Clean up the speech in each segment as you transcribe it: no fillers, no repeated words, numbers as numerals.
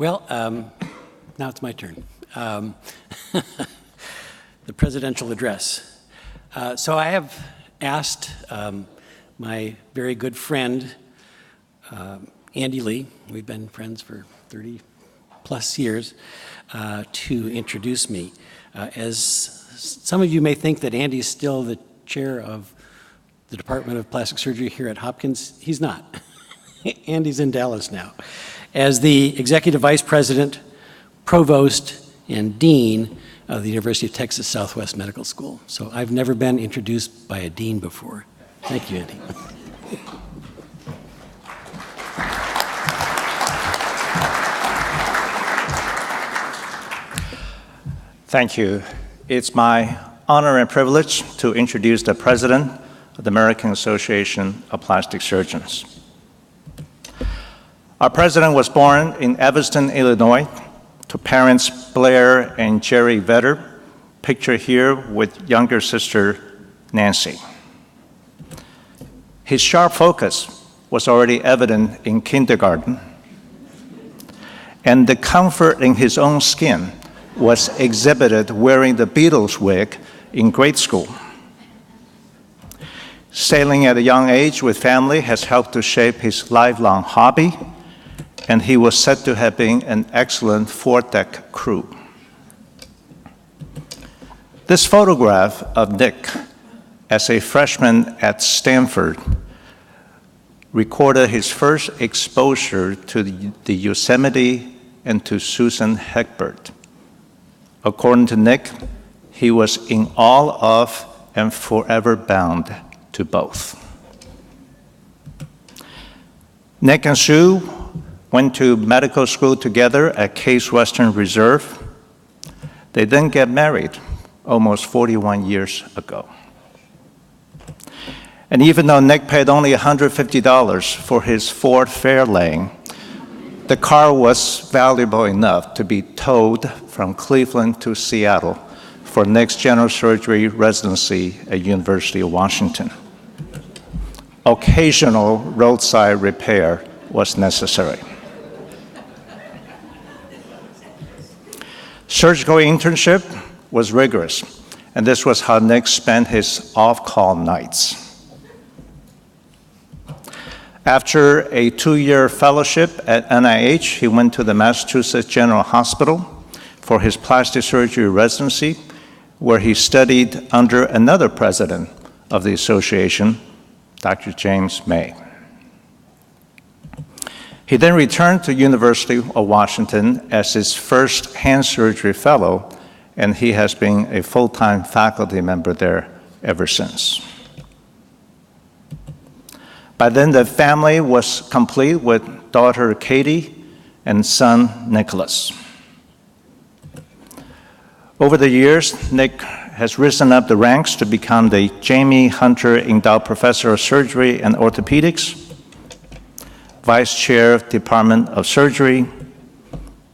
Well, now it's my turn. The presidential address. So I have asked my very good friend, Andy Lee, we've been friends for 30 plus years, to introduce me. As some of you may think that Andy's still the chair of the Department of Plastic Surgery here at Hopkins, he's not. Andy's in Dallas now. As the Executive Vice President, Provost, and Dean of the University of Texas Southwest Medical School. So I've never been introduced by a dean before. Thank you, Andy. Thank you. It's my honor and privilege to introduce the President of the American Association of Plastic Surgeons. Our president was born in Evanston, Illinois, to parents Blair and Jerry Vedder, pictured here with younger sister Nancy. His sharp focus was already evident in kindergarten, and the comfort in his own skin was exhibited wearing the Beatles wig in grade school. Sailing at a young age with family has helped to shape his lifelong hobby, and he was said to have been an excellent foredeck crew. This photograph of Nick as a freshman at Stanford recorded his first exposure to the Yosemite and to Susan Hegbert. According to Nick, he was in awe of and forever bound to both. Nick and Sue went to medical school together at Case Western Reserve. They then got married almost 41 years ago. And even though Nick paid only $150 for his Ford Fairlane, the car was valuable enough to be towed from Cleveland to Seattle for Nick's general surgery residency at University of Washington. Occasional roadside repair was necessary. Surgical internship was rigorous, and this was how Nick spent his off-call nights. After a 2-year fellowship at NIH, he went to the Massachusetts General Hospital for his plastic surgery residency, where he studied under another president of the association, Dr. James May. He then returned to University of Washington as his first hand surgery fellow, and he has been a full-time faculty member there ever since. By then, the family was complete with daughter Katie and son Nicholas. Over the years, Nick has risen up the ranks to become the Jamie Hunter Endowed Professor of Surgery and Orthopedics, Vice Chair of Department of Surgery,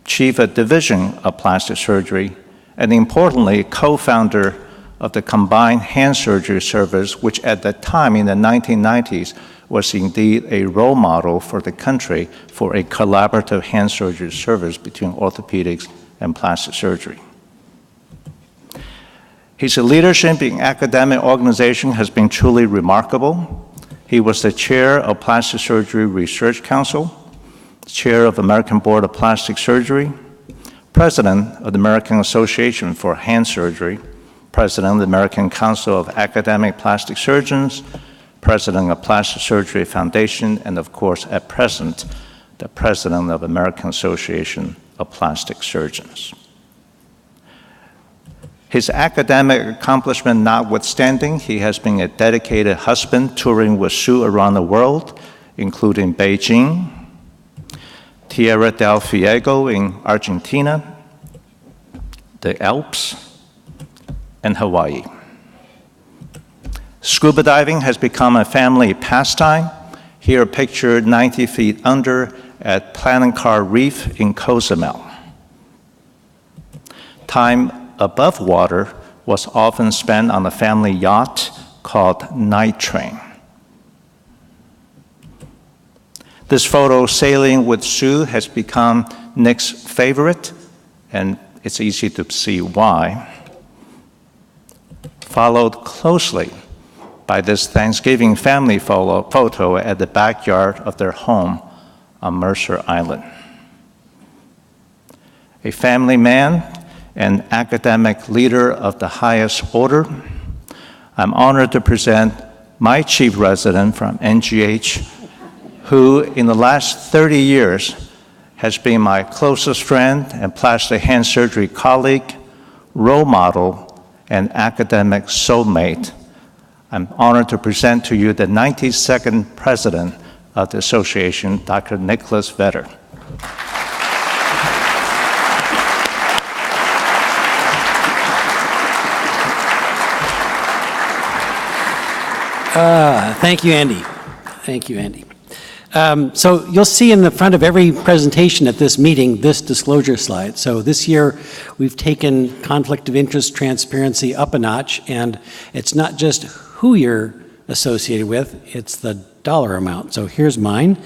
Chief of Division of Plastic Surgery, and importantly, co-founder of the Combined Hand Surgery Service, which at that time in the 1990s was indeed a role model for the country for a collaborative hand surgery service between orthopedics and plastic surgery. His leadership in academic organization has been truly remarkable. He was the chair of Plastic Surgery Research Council, chair of American Board of Plastic Surgery, president of the American Association for Hand Surgery, president of the American Council of Academic Plastic Surgeons, president of Plastic Surgery Foundation, and of course, at present, the president of American Association of Plastic Surgeons. His academic accomplishment notwithstanding, he has been a dedicated husband touring with Sue around the world, including Beijing, Tierra del Fuego in Argentina, the Alps, and Hawaii. Scuba diving has become a family pastime, here pictured 90 feet under at Planencar Reef in Cozumel. Time above water was often spent on a family yacht called Night Train. This photo, Sailing with Sue, has become Nick's favorite, and it's easy to see why. Followed closely by this Thanksgiving family photo at the backyard of their home on Mercer Island. A family man and academic leader of the highest order, I'm honored to present my chief resident from NGH, who in the last 30 years has been my closest friend and plastic hand surgery colleague, role model, and academic soulmate. I'm honored to present to you the 92nd president of the association, Dr. Nicholas Vedder. Thank you, Andy. Thank you, Andy. So you'll see in the front of every presentation at this meeting this disclosure slide. So this year we've taken conflict of interest transparency up a notch, and it's not just who you're associated with, it's the dollar amount. So here's mine.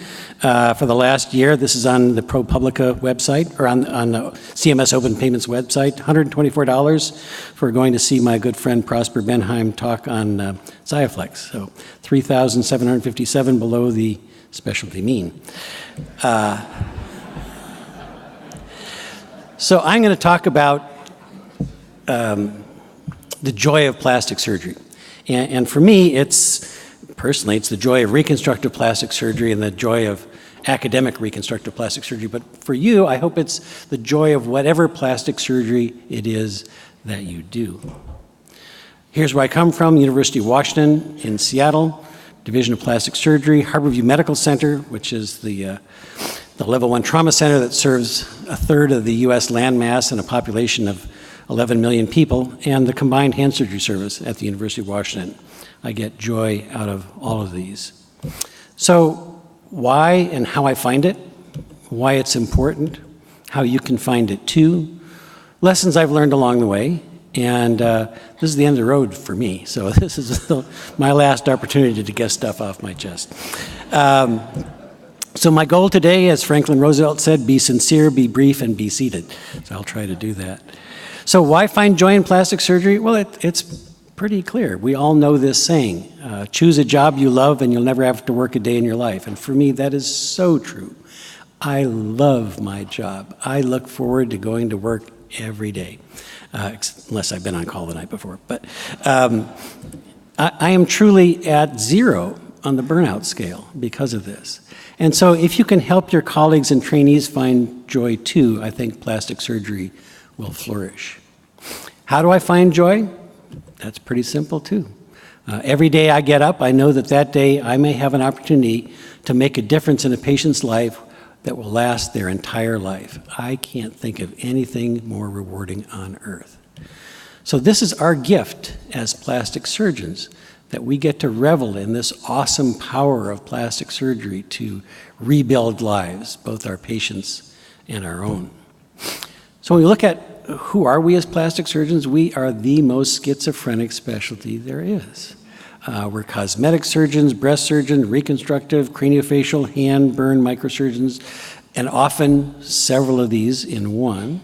For the last year, this is on the ProPublica website, or on the CMS Open Payments website, $124 for going to see my good friend Prosper Benheim talk on Xiaflex. So $3,757 below the specialty mean. So I'm going to talk about the joy of plastic surgery. And for me, personally, it's the joy of reconstructive plastic surgery and the joy of academic reconstructive plastic surgery. But for you, I hope it's the joy of whatever plastic surgery it is that you do. Here's where I come from, University of Washington in Seattle, Division of Plastic Surgery, Harborview Medical Center, which is the level 1 trauma center that serves a third of the US landmass and a population of 11 million people, and the combined hand surgery service at the University of Washington. I get joy out of all of these. So why and how I find it, why it's important, how you can find it too, lessons I've learned along the way, and this is the end of the road for me, so this is my last opportunity to get stuff off my chest. So my goal today, as Franklin Roosevelt said, be sincere, be brief, and be seated. So I'll try to do that. So why find joy in plastic surgery? Well, it's pretty clear. We all know this saying, choose a job you love and you'll never have to work a day in your life. And for me, that is so true. I love my job. I look forward to going to work every day, unless I've been on call the night before. But I am truly at 0 on the burnout scale because of this. And so if you can help your colleagues and trainees find joy too, I think plastic surgery will flourish. How do I find joy? That's pretty simple too. Every day I get up, I know that that day I may have an opportunity to make a difference in a patient's life that will last their entire life. I can't think of anything more rewarding on earth. So this is our gift as plastic surgeons, that we get to revel in this awesome power of plastic surgery to rebuild lives, both our patients and our own. So when we look at who are we as plastic surgeons, we are the most schizophrenic specialty there is. We're cosmetic surgeons, breast surgeons, reconstructive, craniofacial, hand, burn, microsurgeons, and often several of these in one.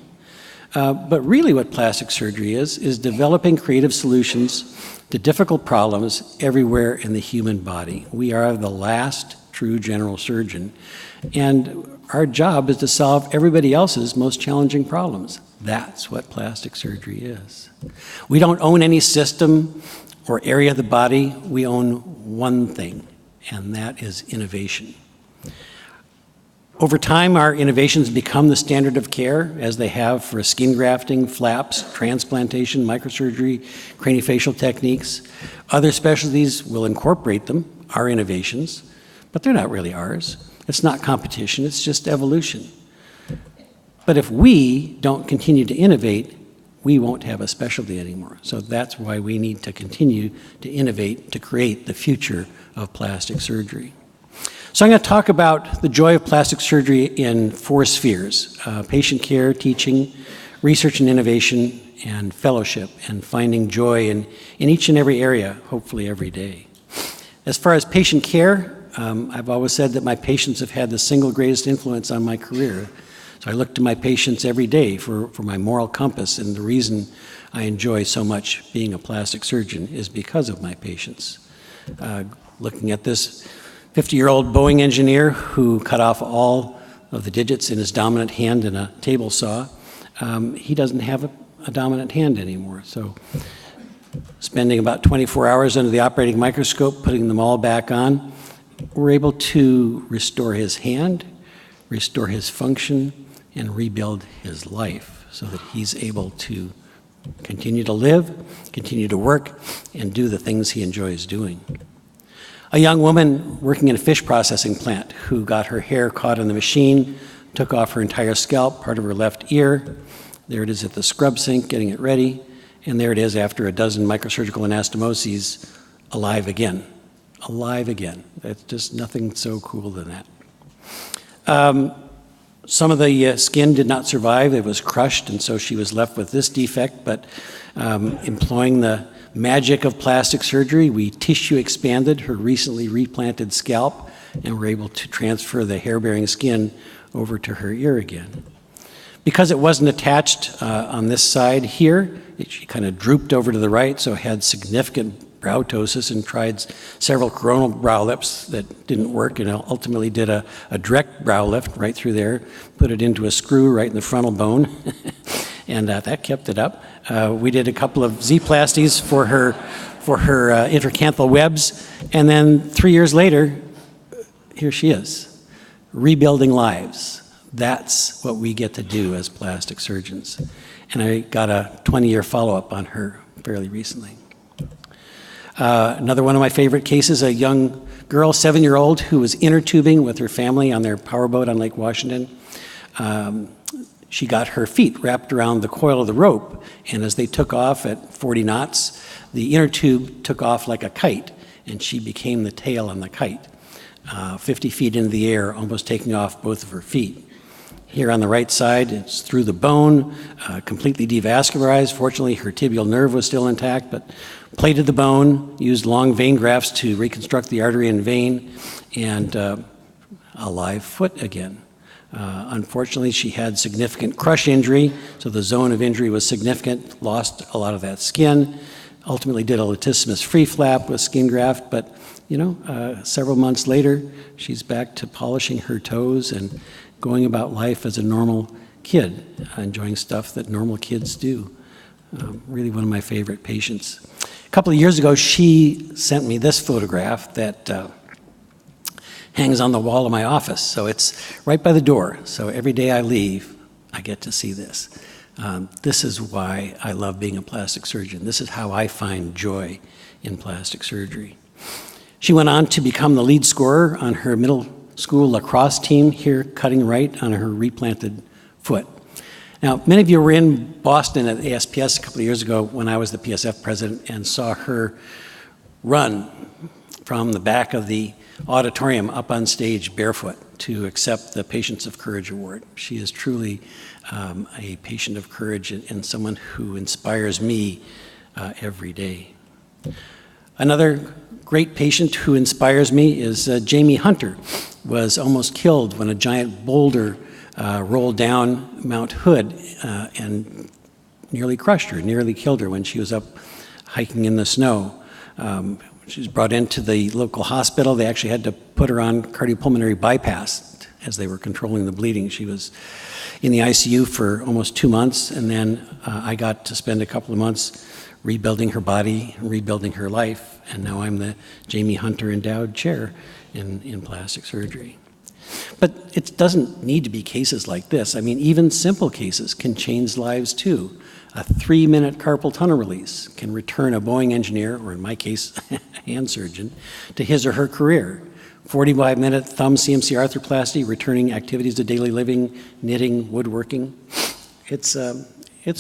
But really what plastic surgery is developing creative solutions to difficult problems everywhere in the human body. We are the last true general surgeon, and our job is to solve everybody else's most challenging problems. That's what plastic surgery is. We don't own any system or area of the body. We own one thing, and that is innovation. Over time, our innovations become the standard of care, as they have for skin grafting, flaps, transplantation, microsurgery, craniofacial techniques. Other specialties will incorporate them, our innovations, but they're not really ours. It's not competition, it's just evolution. But if we don't continue to innovate, we won't have a specialty anymore. So that's why we need to continue to innovate to create the future of plastic surgery. So I'm going to talk about the joy of plastic surgery in 4 spheres: patient care, teaching, research and innovation, and fellowship, and finding joy in each and every area, hopefully every day. As far as patient care, I've always said that my patients have had the single greatest influence on my career. So I look to my patients every day for my moral compass, and the reason I enjoy so much being a plastic surgeon is because of my patients. Looking at this 50-year-old Boeing engineer who cut off all of the digits in his dominant hand in a table saw, he doesn't have a dominant hand anymore. So spending about 24 hours under the operating microscope, putting them all back on, we're able to restore his hand, restore his function, and rebuild his life so that he's able to continue to live, continue to work, and do the things he enjoys doing. A young woman working in a fish processing plant who got her hair caught in the machine, took off her entire scalp, part of her left ear. There it is at the scrub sink, getting it ready. And there it is after a dozen microsurgical anastomoses, alive again. Alive again. That's just nothing so cool than that. Some of the skin did not survive. It was crushed, and so she was left with this defect. But employing the magic of plastic surgery, we tissue expanded her recently replanted scalp, and were able to transfer the hair-bearing skin over to her ear again. Because it wasn't attached on this side here, she kind of drooped over to the right, so had significant brow ptosis, and tried several coronal brow lifts that didn't work, and ultimately did a direct brow lift right through there, put it into a screw right in the frontal bone, and that kept it up. We did a couple of Z-plasties for her intercanthal webs, and then 3 years later, here she is, rebuilding lives. That's what we get to do as plastic surgeons. And I got a 20-year follow-up on her fairly recently. Another one of my favorite cases, a young girl, 7-year-old, who was inner tubing with her family on their powerboat on Lake Washington. She got her feet wrapped around the coil of the rope, and as they took off at 40 knots, the inner tube took off like a kite, and she became the tail on the kite, 50 feet into the air, almost taking off both of her feet. Here on the right side, it's through the bone, completely devascularized. Fortunately, her tibial nerve was still intact, but plated the bone, used long vein grafts to reconstruct the artery and vein, and a live foot again. Unfortunately, she had significant crush injury, so the zone of injury was significant, lost a lot of that skin, ultimately did a latissimus free flap with skin graft, but several months later, she's back to polishing her toes and going about life as a normal kid, enjoying stuff that normal kids do. Really one of my favorite patients. A couple of years ago, she sent me this photograph that hangs on the wall of my office. So it's right by the door. So every day I leave, I get to see this. This is why I love being a plastic surgeon. This is how I find joy in plastic surgery. She went on to become the lead scorer on her middle school lacrosse team, here cutting right on her replanted foot. Now, many of you were in Boston at ASPS a couple of years ago when I was the PSF president and saw her run from the back of the auditorium up on stage barefoot to accept the Patience of Courage Award. She is truly a patient of courage and someone who inspires me every day. Another great patient who inspires me is Jamie Hunter. Was almost killed when a giant boulder rolled down Mount Hood and nearly crushed her, nearly killed her when she was up hiking in the snow. She was brought into the local hospital. They actually had to put her on cardiopulmonary bypass as they were controlling the bleeding. She was in the ICU for almost 2 months, and then I got to spend a couple of months rebuilding her body, rebuilding her life, and now I'm the Jamie Hunter Endowed Chair in plastic surgery. But it doesn't need to be cases like this. I mean, even simple cases can change lives too. A 3-minute carpal tunnel release can return a Boeing engineer, or in my case, a hand surgeon, to his or her career. 45-minute thumb CMC arthroplasty, returning activities to daily living, knitting, woodworking. It's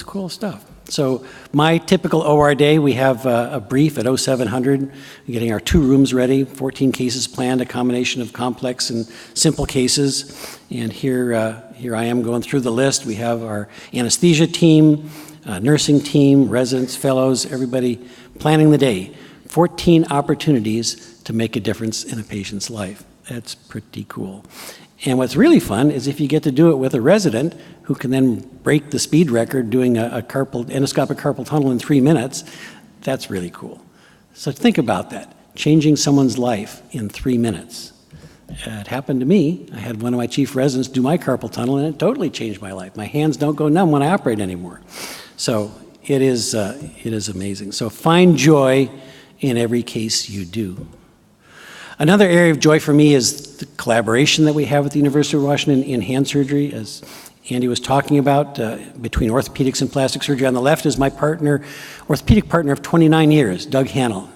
cool stuff. So my typical OR day, we have a brief at 0700, getting our 2 rooms ready, 14 cases planned, a combination of complex and simple cases. And here I am going through the list. We have our anesthesia team, nursing team, residents, fellows, everybody planning the day 14 opportunities to make a difference in a patient's life. That's pretty cool. And what's really fun is if you get to do it with a resident who can then break the speed record doing a endoscopic carpal tunnel in 3 minutes, that's really cool. So think about that, changing someone's life in 3 minutes. It happened to me. I had one of my chief residents do my carpal tunnel, and it totally changed my life. My hands don't go numb when I operate anymore. So it is amazing. So find joy in every case you do. Another area of joy for me is the collaboration that we have with the University of Washington in hand surgery, as Andy was talking about, between orthopedics and plastic surgery. On the left is my partner, orthopedic partner of 29 years, Doug Hannell.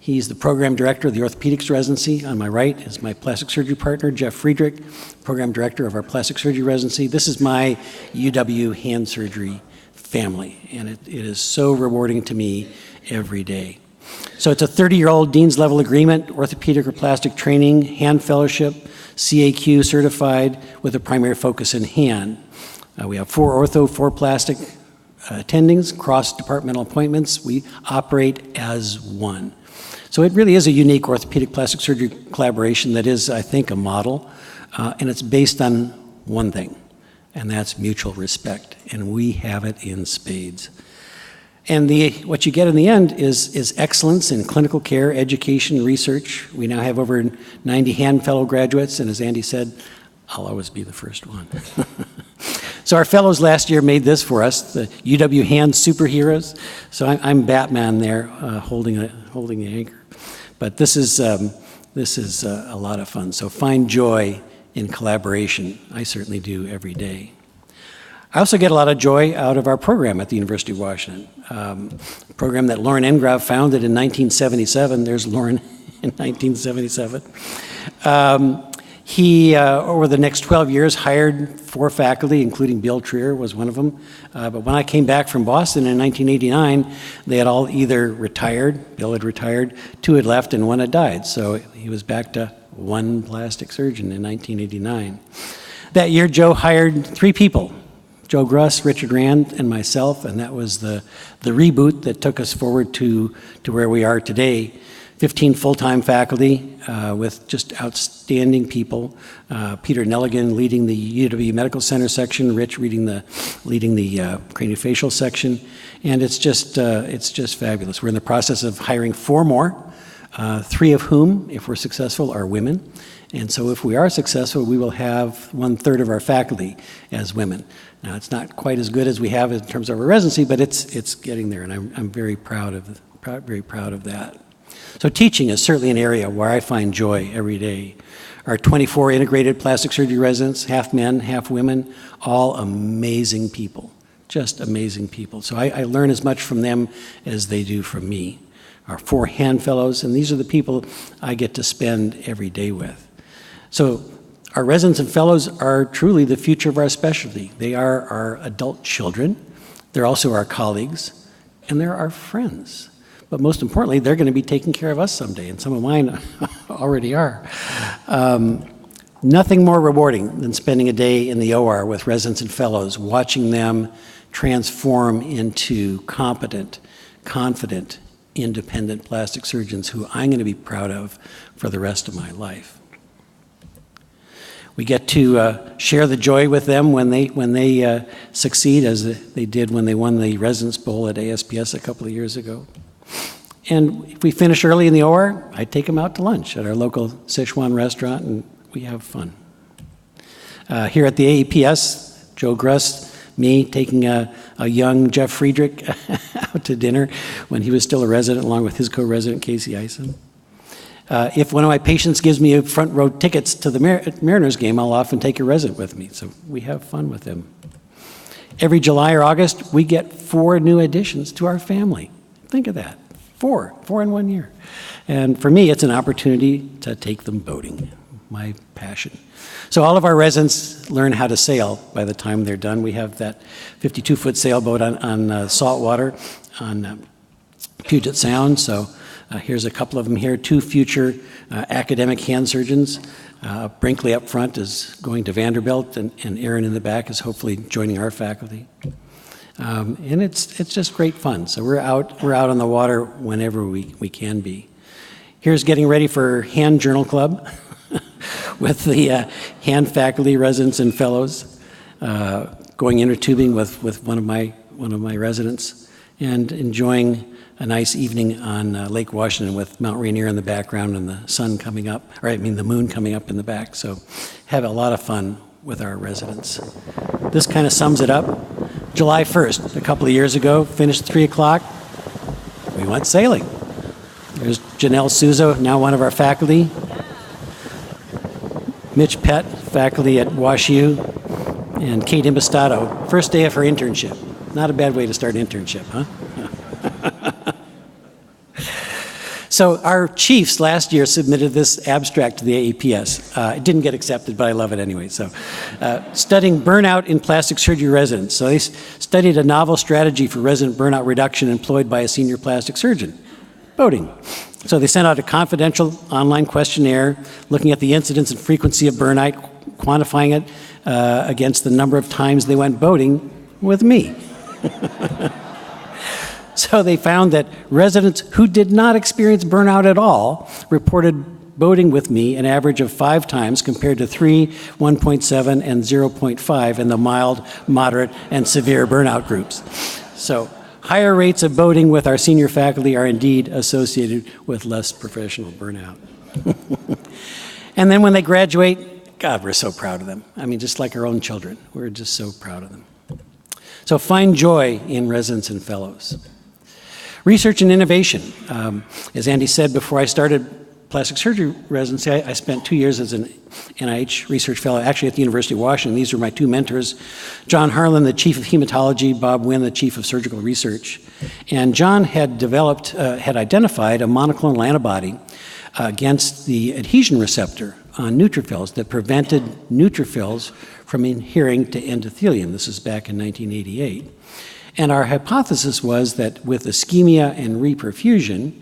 He's the program director of the orthopedics residency. On my right is my plastic surgery partner, Jeff Friedrich, program director of our plastic surgery residency. This is my UW hand surgery family, and it is so rewarding to me every day. So it's a 30-year-old dean's level agreement, orthopedic or plastic training, hand fellowship, CAQ certified with a primary focus in hand. We have 4 ortho, 4 plastic attendings, cross-departmental appointments. We operate as one. So it really is a unique orthopedic plastic surgery collaboration that is, I think, a model, and it's based on one thing, and that's mutual respect, and we have it in spades. And what you get in the end is excellence in clinical care, education, research. We now have over 90 hand fellow graduates, and as Andy said, I'll always be the first one. So our fellows last year made this for us, the UW Hand Superheroes. So I'm Batman there, holding the anchor. But this is a lot of fun. So find joy in collaboration. I certainly do every day. I also get a lot of joy out of our program at the University of Washington, a program that Lauren Engrave founded in 1977. There's Lauren in 1977. He, over the next 12 years, hired 4 faculty, including Bill Trier was one of them. But when I came back from Boston in 1989, they had all either retired, Bill had retired, 2 had left, and 1 had died. So he was back to 1 plastic surgeon in 1989. That year, Joe hired 3 people. Joe Gruss, Richard Rand, and myself, and that was the reboot that took us forward to where we are today. 15 full-time faculty with just outstanding people. Peter Nelligan leading the UW Medical Center section, Rich leading the craniofacial section, and it's just fabulous. We're in the process of hiring 4 more, 3 of whom, if we're successful, are women. And so if we are successful, we will have 1/3 of our faculty as women. Now, it's not quite as good as we have in terms of our residency, but it's getting there, and I'm very proud of that. So teaching is certainly an area where I find joy every day. Our 24 integrated plastic surgery residents, half men, half women, all amazing people, just amazing people. So I learn as much from them as they do from me. Our 4 hand fellows, and these are the people I get to spend every day with. So our residents and fellows are truly the future of our specialty. They are our adult children, they're also our colleagues, and they're our friends. But most importantly, they're going to be taking care of us someday, and some of mine already are. Nothing more rewarding than spending a day in the OR with residents and fellows, watching them transform into competent, confident, independent plastic surgeons who I'm going to be proud of for the rest of my life. We get to share the joy with them when they succeed, as they did when they won the Residence Bowl at ASPS a couple of years ago. And if we finish early in the OR, I take them out to lunch at our local Sichuan restaurant, and we have fun. Here at the AAPS, Joe Gruss, me taking a young Jeff Friedrich out to dinner when he was still a resident, along with his co-resident Casey Eisen. If one of my patients gives me front row tickets to the Mariners game, I'll often take a resident with me, so we have fun with them. Every July or August, we get 4 new additions to our family. Think of that, 4 in 1 year. And for me, it's an opportunity to take them boating, my passion. So all of our residents learn how to sail by the time they're done. We have that 52-foot sailboat on salt water on Puget Sound, so here's a couple of them here, 2 future academic hand surgeons. Brinkley up front is going to Vanderbilt, and Aaron in the back is hopefully joining our faculty. And it's just great fun. So we're out on the water whenever we can be. Here's getting ready for hand journal club with the hand faculty, residents, and fellows, going intertubing with one of my residents, and enjoying a nice evening on Lake Washington with Mount Rainier in the background and the sun coming up, or I mean the moon coming up in the back. So have a lot of fun with our residents. This kind of sums it up. July 1st, a couple of years ago, finished 3 o'clock, we went sailing. There's Janelle Souza, now one of our faculty. Mitch Pett, faculty at WashU, and Kate Imbastato, first day of her internship. Not a bad way to start an internship, huh? So our chiefs last year submitted this abstract to the AAPS. It didn't get accepted, but I love it anyway. So, studying burnout in plastic surgery residents. So they studied a novel strategy for resident burnout reduction employed by a senior plastic surgeon, boating. So they sent out a confidential online questionnaire looking at the incidence and frequency of burnout, quantifying it against the number of times they went boating with me. So they found that residents who did not experience burnout at all reported boating with me an average of 5 times compared to 3, 1.7, and 0.5 in the mild, moderate, and severe burnout groups. So higher rates of boating with our senior faculty are indeed associated with less professional burnout. And then when they graduate, God, we're so proud of them. I mean, just like our own children, we're just so proud of them. So find joy in residents and fellows. Research and innovation. As Andy said, before I started plastic surgery residency, I spent 2 years as an NIH research fellow, actually at the University of Washington. These were my 2 mentors, John Harlan, the chief of hematology, Bob Wynn, the chief of surgical research. And John had identified a monoclonal antibody against the adhesion receptor on neutrophils that prevented neutrophils from adhering to endothelium. This is back in 1988. And our hypothesis was that with ischemia and reperfusion,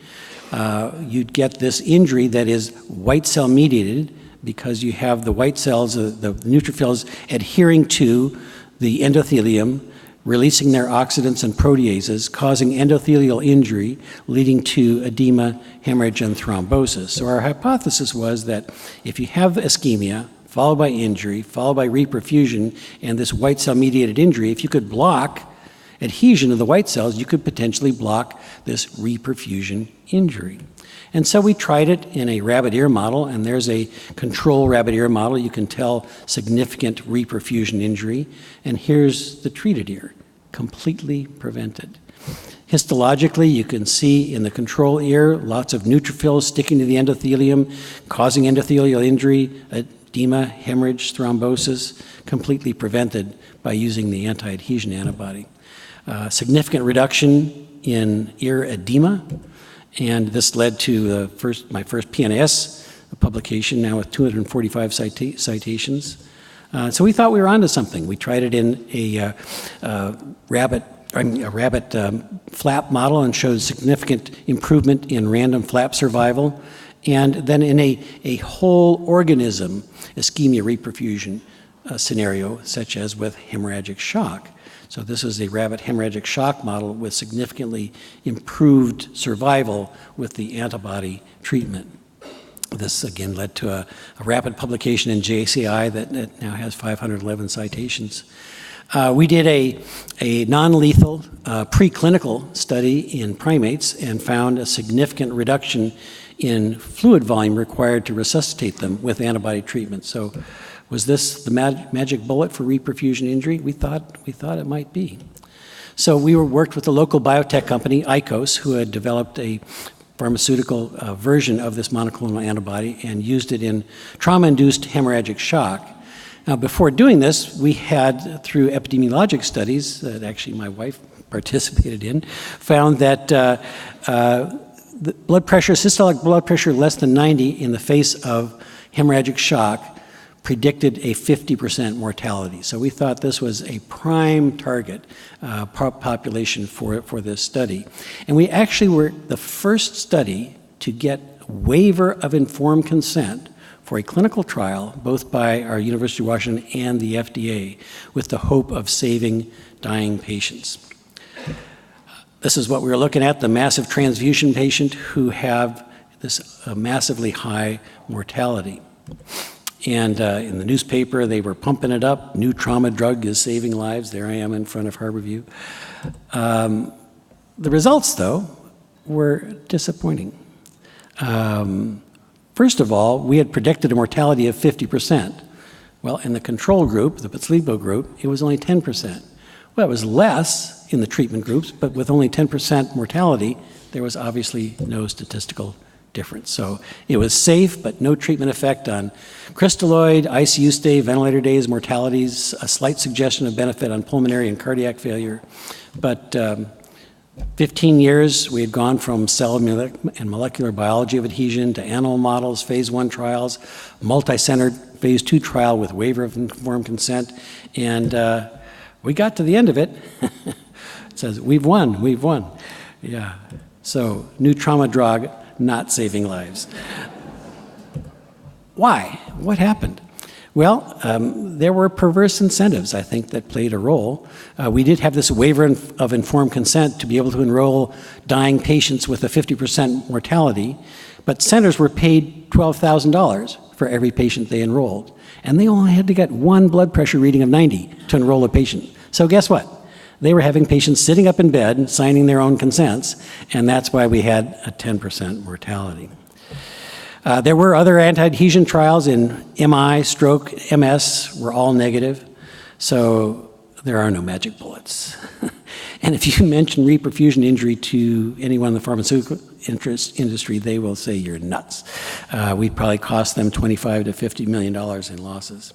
you'd get this injury that is white cell mediated because you have the white cells, the neutrophils adhering to the endothelium, releasing their oxidants and proteases, causing endothelial injury, leading to edema, hemorrhage, and thrombosis. So our hypothesis was that if you have ischemia, followed by injury, followed by reperfusion, and this white cell mediated injury, if you could block adhesion of the white cells, you could potentially block this reperfusion injury. And so we tried it in a rabbit ear model, and there's a control rabbit ear model. You can tell significant reperfusion injury, and here's the treated ear, completely prevented. Histologically, you can see in the control ear lots of neutrophils sticking to the endothelium, causing endothelial injury, edema, hemorrhage, thrombosis, completely prevented by using the anti-adhesion antibody. Significant reduction in ear edema, and this led to my first PNAS publication, now with 245 citations. So we thought we were onto something. We tried it in a rabbit flap model and showed significant improvement in random flap survival, and then in a whole organism ischemia reperfusion scenario, such as with hemorrhagic shock. So this is a rabbit hemorrhagic shock model with significantly improved survival with the antibody treatment. This again led to a rapid publication in JCI that now has 511 citations. We did a non-lethal preclinical study in primates and found a significant reduction in fluid volume required to resuscitate them with antibody treatment. So was this the magic bullet for reperfusion injury? We thought it might be. So we worked with a local biotech company, ICOS, who had developed a pharmaceutical version of this monoclonal antibody and used it in trauma-induced hemorrhagic shock. Now, before doing this, we had, through epidemiologic studies that actually my wife participated in, found that the blood pressure, systolic blood pressure less than 90 in the face of hemorrhagic shock predicted a 50% mortality. So we thought this was a prime target population for this study. And we actually were the first study to get waiver of informed consent for a clinical trial, both by our University of Washington and the FDA, with the hope of saving dying patients. This is what we were looking at, the massive transfusion patient who have this massively high mortality. And in the newspaper, they were pumping it up. New trauma drug is saving lives. There I am in front of Harborview. The results, though, were disappointing. First of all, we had predicted a mortality of 50%. Well, in the control group, the placebo group, it was only 10%. Well, it was less in the treatment groups, but with only 10% mortality, there was obviously no statistical difference. So it was safe, but no treatment effect on crystalloid, ICU stay, ventilator days, mortalities, a slight suggestion of benefit on pulmonary and cardiac failure. But 15 years, we had gone from cell and molecular biology of adhesion to animal models, phase 1 trials, multi-centered phase 2 trial with waiver of informed consent, and we got to the end of it. It says, we've won. Yeah. So, new trauma drug, not saving lives. Why? What happened? Well, there were perverse incentives, I think, that played a role. We did have this waiver of informed consent to be able to enroll dying patients with a 50% mortality, but centers were paid $12,000 for every patient they enrolled. And they only had to get one blood pressure reading of 90 to enroll a patient. So guess what? They were having patients sitting up in bed, signing their own consents, and that's why we had a 10% mortality. There were other anti-adhesion trials in MI, stroke, MS, were all negative, so there are no magic bullets. And if you mention reperfusion injury to anyone in the pharmaceutical industry, they will say you're nuts. We'd probably cost them $25 to $50 million in losses.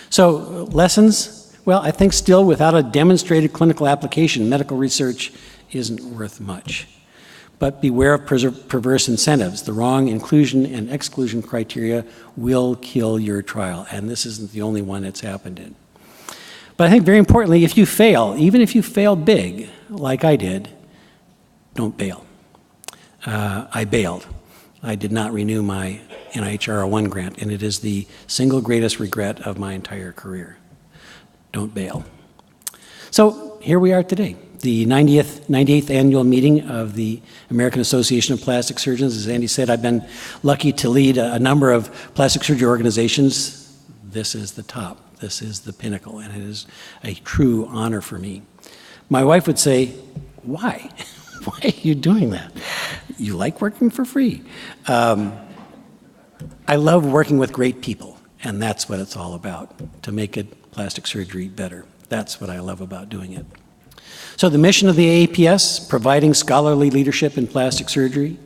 So lessons? Well, I think still without a demonstrated clinical application, medical research isn't worth much. But beware of perverse incentives. The wrong inclusion and exclusion criteria will kill your trial, and this isn't the only one it's happened in. But I think very importantly, if you fail, even if you fail big, like I did, don't bail. I bailed. I did not renew my NIHR01 grant, and it is the single greatest regret of my entire career. Don't bail. So here we are today, the 98th annual meeting of the American Association of Plastic Surgeons. As Andy said, I've been lucky to lead a number of plastic surgery organizations. This is the top. This is the pinnacle, and it is a true honor for me. My wife would say, why? Why are you doing that? You like working for free. I love working with great people, and that's what it's all about, to make it plastic surgery better. That's what I love about doing it. So the mission of the AAPS, providing scholarly leadership in plastic surgery.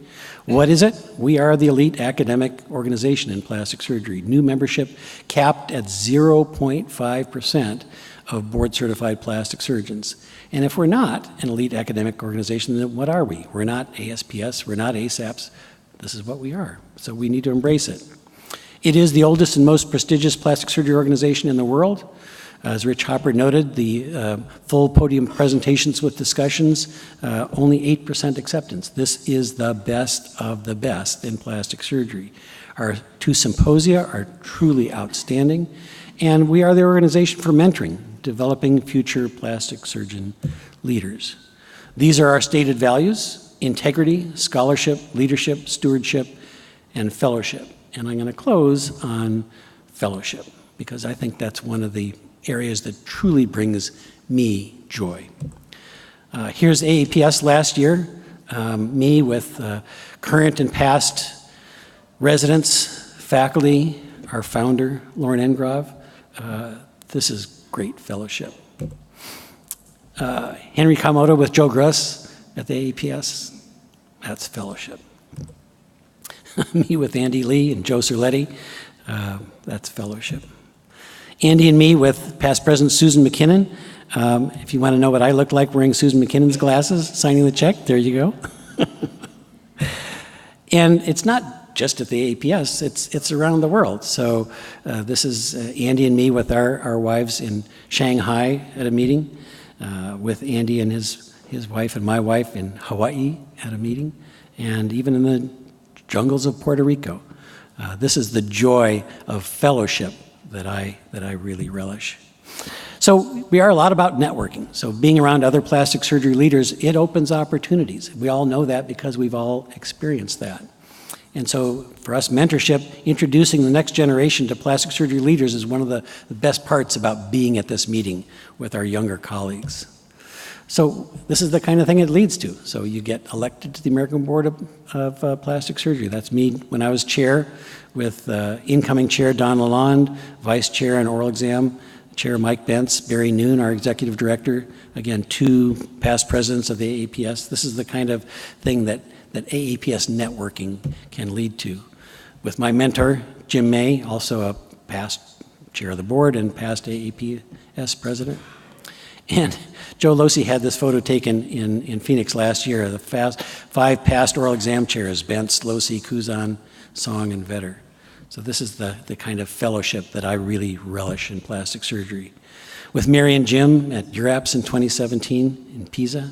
What is it? We are the elite academic organization in plastic surgery. New membership capped at 0.5% of board-certified plastic surgeons. And if we're not an elite academic organization, then what are we? We're not ASPS, we're not ASAPS. This is what we are. So we need to embrace it. It is the oldest and most prestigious plastic surgery organization in the world. As Rich Hopper noted, the full podium presentations with discussions, only 8% acceptance. This is the best of the best in plastic surgery. Our 2 symposia are truly outstanding, and we are the organization for mentoring, developing future plastic surgeon leaders. These are our stated values: integrity, scholarship, leadership, stewardship, and fellowship. And I'm going to close on fellowship, because I think that's one of the areas that truly brings me joy. Here's AAPS last year, me with current and past residents, faculty, our founder, Lauren Engrove. This is great fellowship. Henry Kamoto with Joe Gruss at the AAPS, that's fellowship. Me with Andy Lee and Joe Cerletti, that's fellowship. Andy and me with past President Susan McKinnon. If you want to know what I look like wearing Susan McKinnon's glasses, signing the check, there you go. And it's not just at the APS, it's around the world. So this is Andy and me with our wives in Shanghai at a meeting, with Andy and his wife and my wife in Hawaii at a meeting, and even in the jungles of Puerto Rico. This is the joy of fellowship that I really relish. So we are a lot about networking. So being around other plastic surgery leaders, it opens opportunities. We all know that because we've all experienced that. And so for us, mentorship, introducing the next generation to plastic surgery leaders is one of the best parts about being at this meeting with our younger colleagues. So this is the kind of thing it leads to. So you get elected to the American Board of Plastic Surgery. That's me when I was chair, with incoming chair Don Lalonde, vice chair and oral exam, Chair Mike Bentz, Barry Noon, our executive director, again, 2 past presidents of the AAPS. This is the kind of thing that AAPS networking can lead to. With my mentor, Jim May, also a past chair of the board and past AAPS president. And Joe Losi had this photo taken in Phoenix last year, the 5 past oral exam chairs, Bentz, Losi, Kuzan, Song, and Vedder. So this is the kind of fellowship that I really relish in plastic surgery. With Mary and Jim at AAPS in 2017 in Pisa.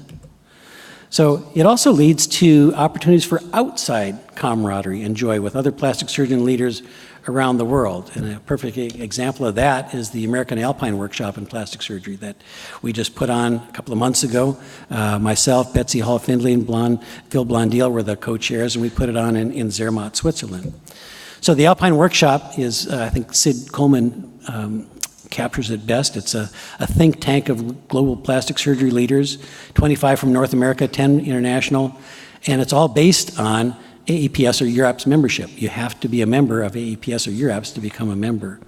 So it also leads to opportunities for outside camaraderie and joy with other plastic surgeon leaders around the world. And a perfect example of that is the American Alpine Workshop in Plastic Surgery that we just put on a couple of months ago. Myself, Betsy Hall-Findlay, and Phil Blondeel were the co-chairs, and we put it on in Zermatt, Switzerland. So the Alpine Workshop is, I think Sid Coleman captures it best. It's a think tank of global plastic surgery leaders, 25 from North America, 10 international, and it's all based on AAPS or URAPS membership. You have to be a member of AAPS or URAPS to become a member.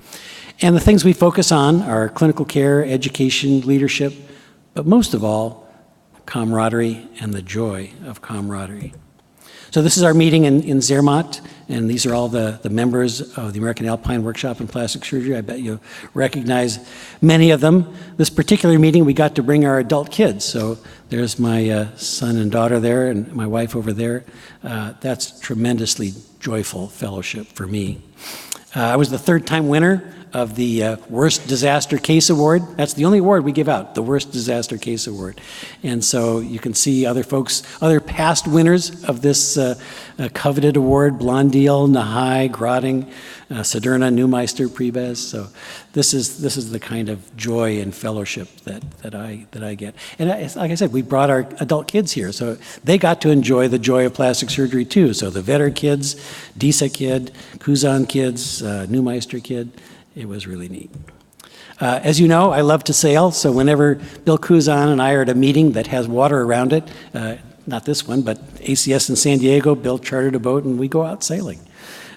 And the things we focus on are clinical care, education, leadership, but most of all, camaraderie and the joy of camaraderie. So this is our meeting in Zermatt, and these are all the members of the American Alpine Workshop in Plastic Surgery. I bet you'll recognize many of them. This particular meeting, we got to bring our adult kids. So there's my son and daughter there, and my wife over there. That's tremendously joyful fellowship for me. I was the 3rd-time winner of the Worst Disaster Case Award. That's the only award we give out, the Worst Disaster Case Award. And so you can see other folks, other past winners of this coveted award, Blondeel, Nahai, Grotting, Sedurna, Neumeister, Prebez. So this is the kind of joy and fellowship that I get. And like I said, we brought our adult kids here, so they got to enjoy the joy of plastic surgery too. So the Vedder kids, Disa kid, Kuzan kids, Neumeister kid. It was really neat. As you know, I love to sail, so whenever Bill Kuzan and I are at a meeting that has water around it, not this one, but ACS in San Diego, Bill chartered a boat and we go out sailing.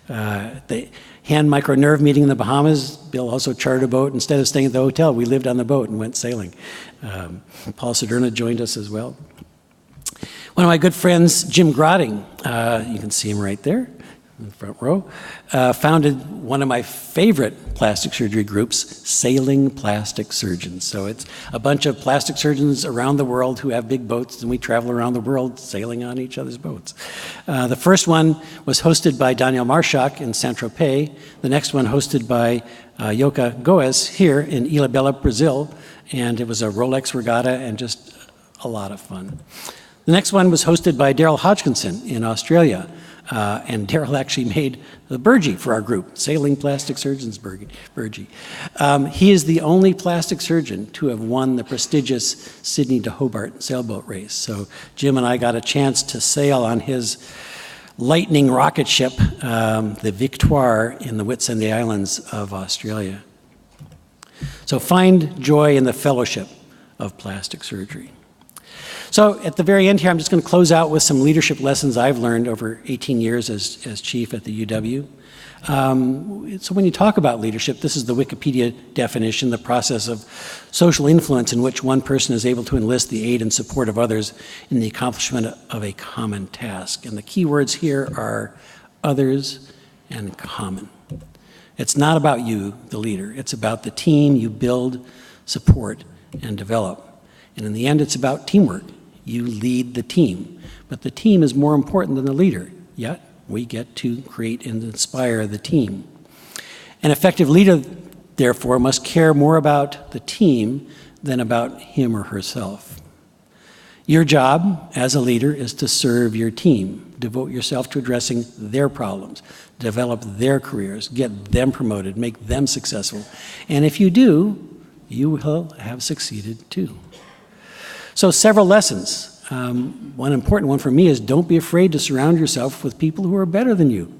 The hand micronerve meeting in the Bahamas, Bill also chartered a boat. Instead of staying at the hotel, we lived on the boat and went sailing. Paul Sedurna joined us as well. One of my good friends, Jim Grotting, you can see him right there in the front row, founded one of my favorite plastic surgery groups, Sailing Plastic Surgeons. So it's a bunch of plastic surgeons around the world who have big boats, and we travel around the world sailing on each other's boats. The first one was hosted by Daniel Marshak in Saint-Tropez. The next one hosted by Yoka Goes here in Ilhabela, Brazil, and it was a Rolex regatta and just a lot of fun. The next one was hosted by Daryl Hodgkinson in Australia. And Daryl actually made the burgee for our group, Sailing Plastic Surgeons burgee. He is the only plastic surgeon to have won the prestigious Sydney to Hobart sailboat race. So Jim and I got a chance to sail on his lightning rocket ship, the Victoire, in the Whitsunday Islands of Australia. So find joy in the fellowship of plastic surgery. So at the very end here, I'm just going to close out with some leadership lessons I've learned over 18 years as chief at the UW. So when you talk about leadership, this is the Wikipedia definition, the process of social influence in which one person is able to enlist the aid and support of others in the accomplishment of a common task. And the key words here are others and common. It's not about you, the leader. It's about the team you build, support, and develop. And in the end, it's about teamwork. You lead the team, but the team is more important than the leader, yet we get to create and inspire the team. An effective leader, therefore, must care more about the team than about him or herself. Your job as a leader is to serve your team, devote yourself to addressing their problems, develop their careers, get them promoted, make them successful. And if you do, you will have succeeded too. So several lessons one important one for me is don't be afraid to surround yourself with people who are better than you,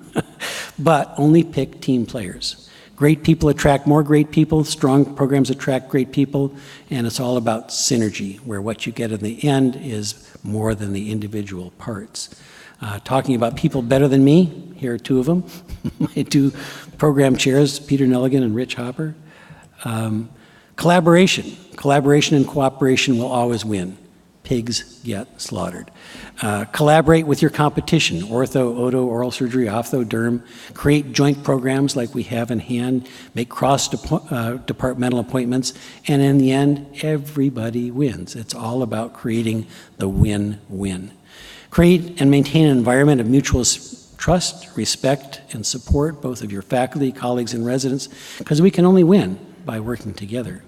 but only pick team players. Great people attract more great people, strong programs attract great people, and it's all about synergy, where what you get in the end is more than the individual parts. Talking about people better than me, here are two of them, my two program chairs, Peter Nelligan and Rich Hopper. Collaboration and cooperation will always win. Pigs get slaughtered. Collaborate with your competition, ortho, oto, oral surgery, ophtho, derm. Create joint programs like we have in hand. Make cross-departmental appointments. And in the end, everybody wins. It's all about creating the win-win. Create and maintain an environment of mutual trust, respect, and support, both of your faculty, colleagues, and residents, because we can only win by working together.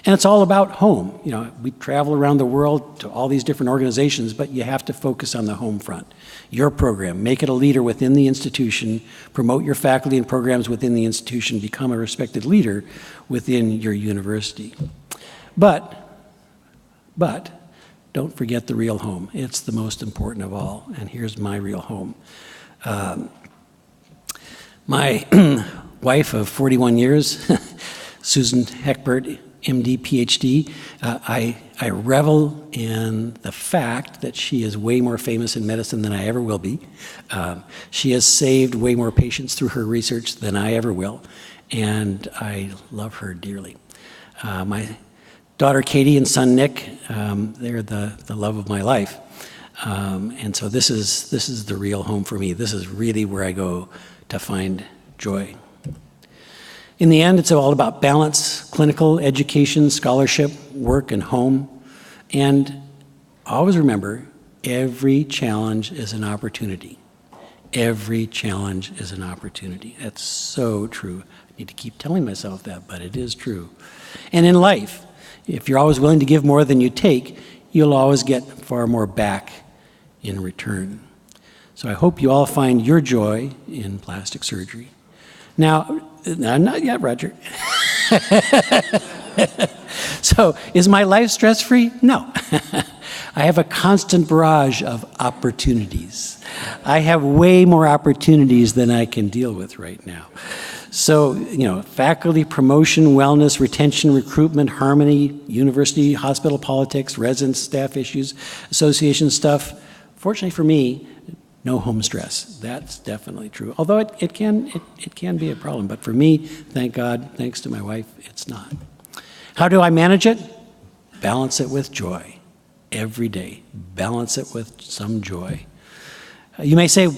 And it's all about home. You know, we travel around the world to all these different organizations, but you have to focus on the home front. Your program, make it a leader within the institution, promote your faculty and programs within the institution, become a respected leader within your university. But don't forget the real home. It's the most important of all, and here's my real home. My wife of 41 years, Susan Heckbert, MD, PhD, I revel in the fact that she is way more famous in medicine than I ever will be. She has saved way more patients through her research than I ever will, and I love her dearly. My daughter Katie and son Nick, they're the love of my life. And so this is the real home for me. This is really where I go to find joy. In the end, it's all about balance, clinical, education, scholarship, work, and home. And always remember, every challenge is an opportunity. Every challenge is an opportunity. That's so true. I need to keep telling myself that, but it is true. And in life, if you're always willing to give more than you take, you'll always get far more back in return. So I hope you all find your joy in plastic surgery. Now, not yet, Roger. So, is my life stress-free? No. I have a constant barrage of opportunities. I have way more opportunities than I can deal with right now. So, you know, faculty promotion, wellness, retention, recruitment, harmony, university, hospital politics, residence, staff issues, association stuff. Fortunately for me, no home stress. That's definitely true. Although it can be a problem, but for me, thank God, thanks to my wife, it's not. How do I manage it? Balance it with joy every day. Balance it with some joy. You may say,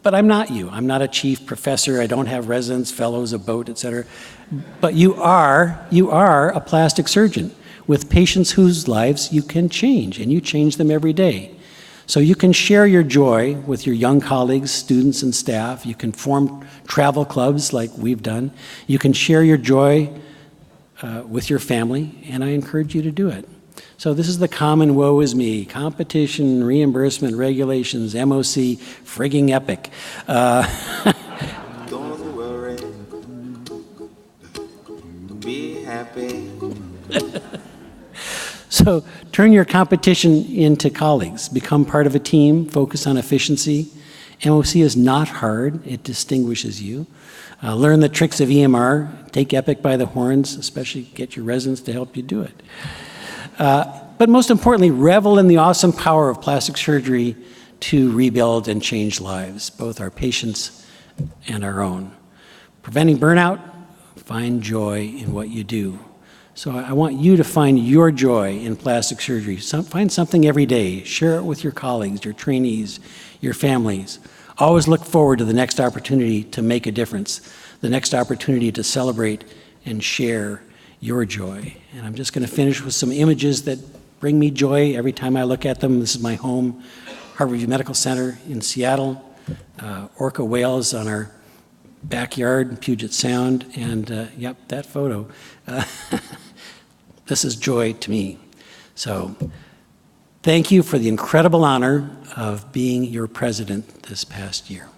but I'm not you. I'm not a chief professor. I don't have residents, fellows, a boat, etc. But you are a plastic surgeon with patients whose lives you can change, and you change them every day. So you can share your joy with your young colleagues, students, and staff. You can form travel clubs like we've done. You can share your joy with your family, and I encourage you to do it. So this is the common woe is me: competition, reimbursement, regulations, MOC, frigging epic. Don't worry, be happy. So turn your competition into colleagues. Become part of a team. Focus on efficiency. MOC is not hard. It distinguishes you. Learn the tricks of EMR. Take Epic by the horns, especially get your residents to help you do it. But most importantly, revel in the awesome power of plastic surgery to rebuild and change lives, both our patients and our own. Preventing burnout, find joy in what you do. So I want you to find your joy in plastic surgery. Find something every day. Share it with your colleagues, your trainees, your families. Always look forward to the next opportunity to make a difference, the next opportunity to celebrate and share your joy. And I'm just going to finish with some images that bring me joy every time I look at them. This is my home, Harborview Medical Center in Seattle, orca whales on our backyard, Puget Sound, and yep, that photo. This is joy to me. So thank you for the incredible honor of being your president this past year.